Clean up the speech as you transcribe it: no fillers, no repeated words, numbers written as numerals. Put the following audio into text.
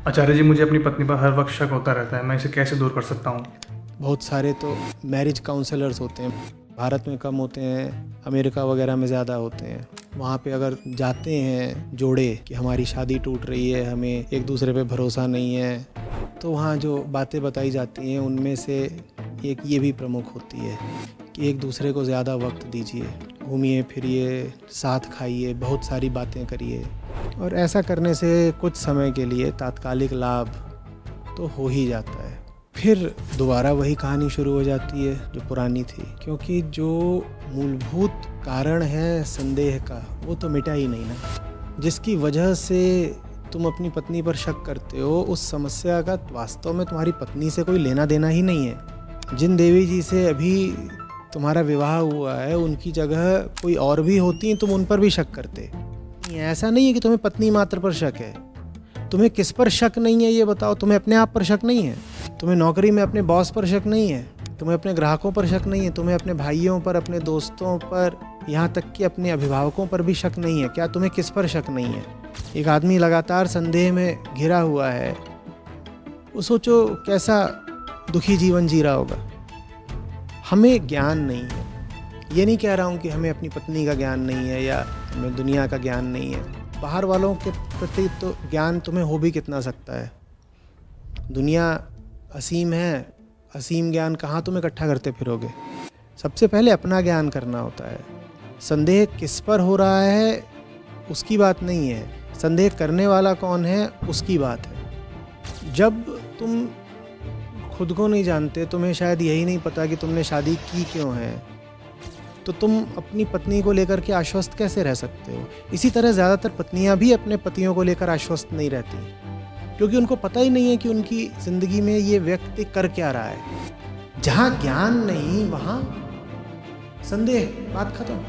आचार्य जी, मुझे अपनी पत्नी पर हर वक्त शक होता रहता है, मैं इसे कैसे दूर कर सकता हूँ? बहुत सारे तो मैरिज काउंसलर्स होते हैं, भारत में कम होते हैं, अमेरिका वगैरह में ज़्यादा होते हैं। वहाँ पे अगर जाते हैं जोड़े कि हमारी शादी टूट रही है, हमें एक दूसरे पे भरोसा नहीं है, तो वहाँ जो बातें बताई जाती हैं उनमें से एक ये भी प्रमुख होती है कि एक दूसरे को ज़्यादा वक्त दीजिए, घूमिए फिरिए, साथ खाइए, बहुत सारी बातें करिए। और ऐसा करने से कुछ समय के लिए तात्कालिक लाभ तो हो ही जाता है, फिर दोबारा वही कहानी शुरू हो जाती है जो पुरानी थी, क्योंकि जो मूलभूत कारण है संदेह का वो तो मिटा ही नहीं ना। जिसकी वजह से तुम अपनी पत्नी पर शक करते हो, उस समस्या का वास्तव में तुम्हारी पत्नी से कोई लेना देना ही नहीं है। जिन देवी जी से अभी तुम्हारा विवाह हुआ है उनकी जगह कोई और भी होती, तुम उन पर भी शक करते। ऐसा नहीं है कि तुम्हें पत्नी मात्र पर शक है। तुम्हें किस पर शक नहीं है ये बताओ? तुम्हें अपने आप पर शक नहीं है? तुम्हें नौकरी में अपने बॉस पर शक नहीं है? तुम्हें अपने ग्राहकों पर शक नहीं है? तुम्हें अपने भाइयों पर, अपने दोस्तों पर, यहाँ तक कि अपने अभिभावकों पर भी शक नहीं है? क्या तुम्हें किस पर शक नहीं है? एक आदमी लगातार संदेह में घिरा हुआ है, वो सोचो कैसा दुखी जीवन जी रहा होगा। हमें ज्ञान नहीं है, ये नहीं कह रहा हूँ कि हमें अपनी पत्नी का ज्ञान नहीं है या हमें दुनिया का ज्ञान नहीं है। बाहर वालों के प्रति तो ज्ञान तुम्हें हो भी कितना सकता है। दुनिया असीम है, असीम ज्ञान कहाँ तुम इकट्ठा करते फिरोगे? सबसे पहले अपना ज्ञान करना होता है। संदेह किस पर हो रहा है उसकी बात नहीं है, संदेह करने वाला कौन है उसकी बात है। जब तुम खुद को नहीं जानते, तुम्हें शायद यही नहीं पता कि तुमने शादी की क्यों है, तो तुम अपनी पत्नी को लेकर के आश्वस्त कैसे रह सकते हो? इसी तरह ज़्यादातर पत्नियां भी अपने पतियों को लेकर आश्वस्त नहीं रहती, क्योंकि उनको पता ही नहीं है कि उनकी ज़िंदगी में ये व्यक्ति कर क्या रहा है। जहाँ ज्ञान नहीं वहाँ संदेह, बात खत्म।